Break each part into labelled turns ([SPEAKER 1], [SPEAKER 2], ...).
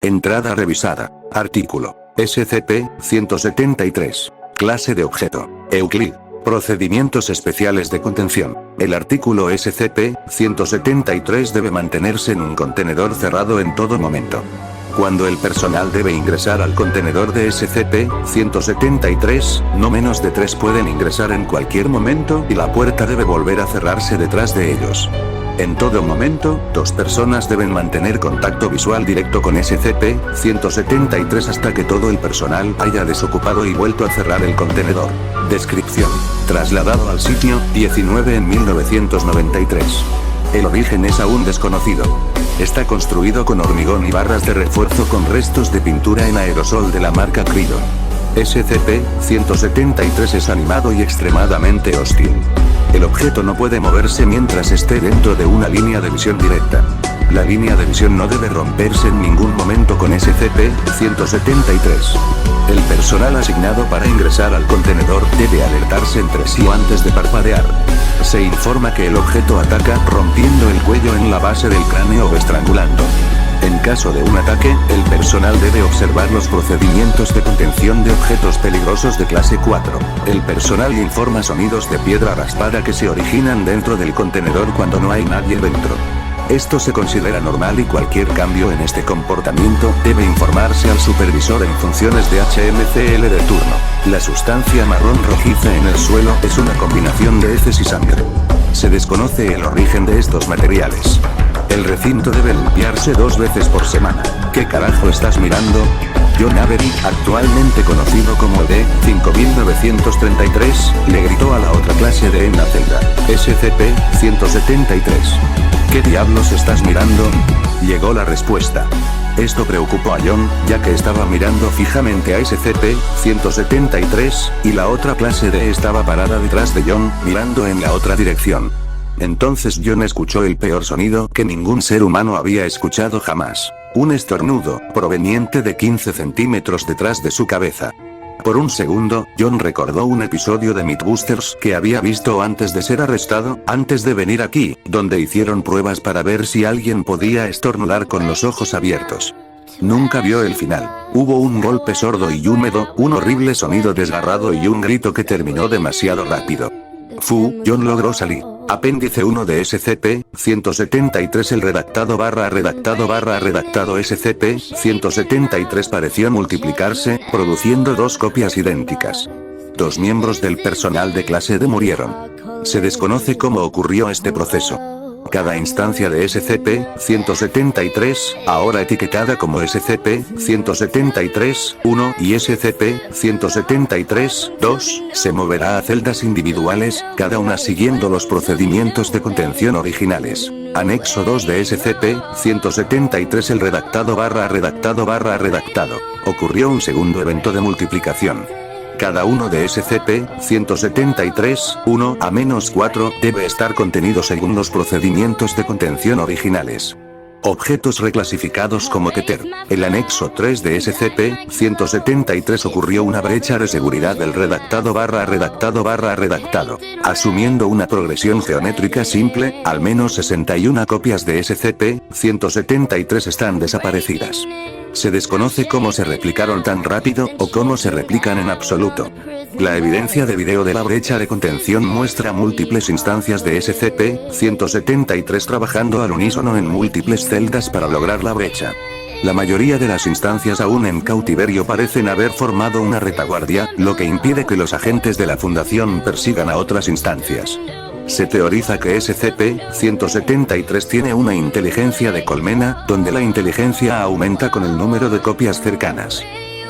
[SPEAKER 1] Entrada revisada. Artículo. SCP-173. Clase de objeto. Euclid. Procedimientos especiales de contención. El artículo SCP-173 debe mantenerse en un contenedor cerrado en todo momento. Cuando el personal debe ingresar al contenedor de SCP-173, no menos de 3 pueden ingresar en cualquier momento y la puerta debe volver a cerrarse detrás de ellos. En todo momento, 2 personas deben mantener contacto visual directo con SCP-173 hasta que todo el personal haya desocupado y vuelto a cerrar el contenedor. Descripción. Trasladado al sitio, 19 en 1993. El origen es aún desconocido. Está construido con hormigón y barras de refuerzo con restos de pintura en aerosol de la marca Cridon. SCP-173 es animado y extremadamente hostil. El objeto no puede moverse mientras esté dentro de una línea de visión directa. La línea de visión no debe romperse en ningún momento con SCP-173. El personal asignado para ingresar al contenedor debe alertarse entre sí antes de parpadear. Se informa que el objeto ataca rompiendo el cuello en la base del cráneo o estrangulando. En caso de un ataque, el personal debe observar los procedimientos de contención de objetos peligrosos de clase 4. El personal informa sonidos de piedra raspada que se originan dentro del contenedor cuando no hay nadie dentro. Esto se considera normal y cualquier cambio en este comportamiento debe informarse al supervisor en funciones de HMCL de turno. La sustancia marrón rojiza en el suelo es una combinación de heces y sangre. Se desconoce el origen de estos materiales. El recinto debe limpiarse 2 veces por semana. ¿Qué carajo estás mirando? John Avery, actualmente conocido como D-5933, le gritó a la otra clase de en la celda. SCP-173. ¿Qué diablos estás mirando? Llegó la respuesta. Esto preocupó a John, ya que estaba mirando fijamente a SCP-173, y la otra clase D estaba parada detrás de John, mirando en la otra dirección. Entonces John escuchó el peor sonido que ningún ser humano había escuchado jamás. Un estornudo, proveniente de 15 centímetros detrás de su cabeza. Por un segundo, John recordó un episodio de Mythbusters que había visto antes de ser arrestado, antes de venir aquí, donde hicieron pruebas para ver si alguien podía estornudar con los ojos abiertos. Nunca vio el final. Hubo un golpe sordo y húmedo, un horrible sonido desgarrado y un grito que terminó demasiado rápido. John logró salir. Apéndice 1 de SCP-173. El redactado SCP-173 pareció multiplicarse, produciendo 2 copias idénticas. 2 miembros del personal de clase D murieron. Se desconoce cómo ocurrió este proceso. Cada instancia de SCP-173, ahora etiquetada como SCP-173-1 y SCP-173-2, se moverá a celdas individuales, cada una siguiendo los procedimientos de contención originales. Anexo 2 de SCP-173. El redactado. Ocurrió un segundo evento de multiplicación. Cada uno de SCP-173-1 a -4 debe estar contenido según los procedimientos de contención originales. Objetos reclasificados como Keter. El anexo 3 de SCP-173 ocurrió una brecha de seguridad del redactado. Asumiendo una progresión geométrica simple, al menos 61 copias de SCP-173 están desaparecidas. Se desconoce cómo se replicaron tan rápido, o cómo se replican en absoluto. La evidencia de video de la brecha de contención muestra múltiples instancias de SCP-173 trabajando al unísono en múltiples celdas para lograr la brecha. La mayoría de las instancias aún en cautiverio parecen haber formado una retaguardia, lo que impide que los agentes de la Fundación persigan a otras instancias. Se teoriza que SCP-173 tiene una inteligencia de colmena, donde la inteligencia aumenta con el número de copias cercanas.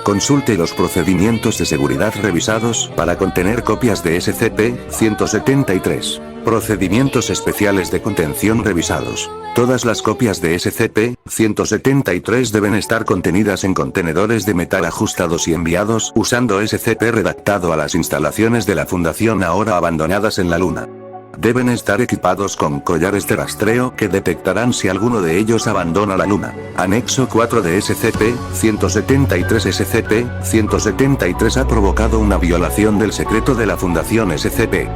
[SPEAKER 1] Consulte los procedimientos de seguridad revisados para contener copias de SCP-173. Procedimientos especiales de contención revisados. Todas las copias de SCP-173 deben estar contenidas en contenedores de metal ajustados y enviados usando SCP redactado a las instalaciones de la Fundación ahora abandonadas en la Luna. Deben estar equipados con collares de rastreo que detectarán si alguno de ellos abandona la Luna. Anexo 4 de SCP-173. SCP-173 ha provocado una violación del secreto de la Fundación SCP.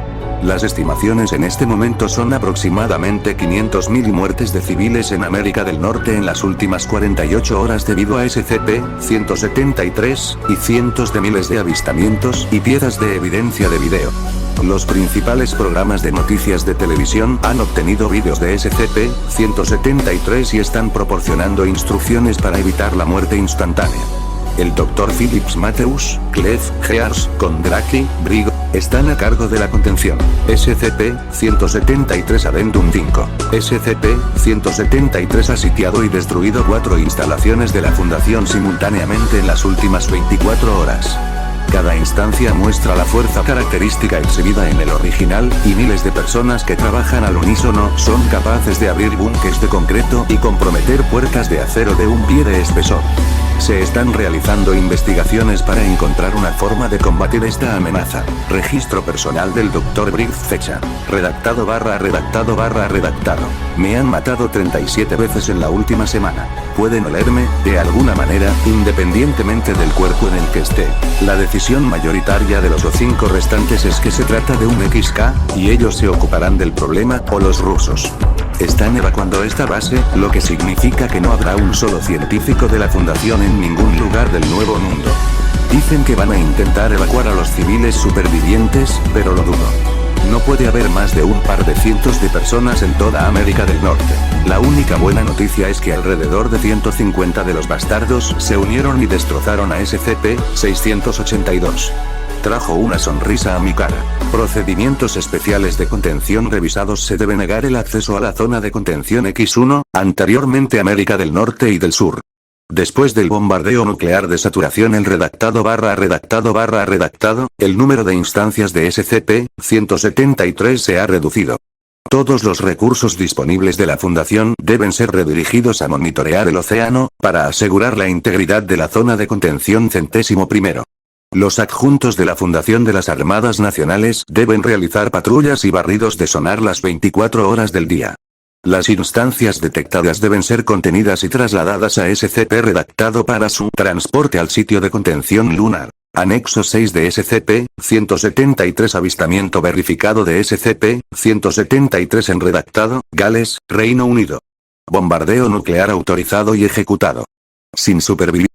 [SPEAKER 1] Las estimaciones en este momento son aproximadamente 500.000 muertes de civiles en América del Norte en las últimas 48 horas debido a SCP-173, y cientos de miles de avistamientos y piezas de evidencia de video. Los principales programas de noticias de televisión han obtenido vídeos de SCP-173 y están proporcionando instrucciones para evitar la muerte instantánea. El Dr. Phillips Matthews, Clef, Gears, Kondraki, Brigo, están a cargo de la contención. SCP-173 Addendum 5. SCP-173 ha sitiado y destruido 4 instalaciones de la Fundación simultáneamente en las últimas 24 horas. Cada instancia muestra la fuerza característica exhibida en el original, y miles de personas que trabajan al unísono son capaces de abrir búnkers de concreto y comprometer puertas de acero de un pie de espesor. Se están realizando investigaciones para encontrar una forma de combatir esta amenaza. Registro personal del Dr. Brick. Fecha. Redactado. Me han matado 37 veces en la última semana. Pueden olerme, de alguna manera, independientemente del cuerpo en el que esté. La decisión mayoritaria de los 5 restantes es que se trata de un XK, y ellos se ocuparán del problema, o los rusos. Están evacuando esta base, lo que significa que no habrá un solo científico de la Fundación en ningún lugar del Nuevo Mundo. Dicen que van a intentar evacuar a los civiles supervivientes, pero lo dudo. No puede haber más de un par de cientos de personas en toda América del Norte. La única buena noticia es que alrededor de 150 de los bastardos se unieron y destrozaron a SCP-682. Trajo una sonrisa a mi cara. Procedimientos especiales de contención revisados. Se debe negar el acceso a la zona de contención X1, anteriormente América del Norte y del Sur. Después del bombardeo nuclear de saturación el redactado, el número de instancias de SCP-173 se ha reducido. Todos los recursos disponibles de la Fundación deben ser redirigidos a monitorear el océano, para asegurar la integridad de la zona de contención 101. Los adjuntos de la Fundación de las Armadas Nacionales deben realizar patrullas y barridos de sonar las 24 horas del día. Las instancias detectadas deben ser contenidas y trasladadas a SCP redactado para su transporte al sitio de contención lunar. Anexo 6 de SCP-173. Avistamiento verificado de SCP-173 en redactado, Gales, Reino Unido. Bombardeo nuclear autorizado y ejecutado. Sin supervivir.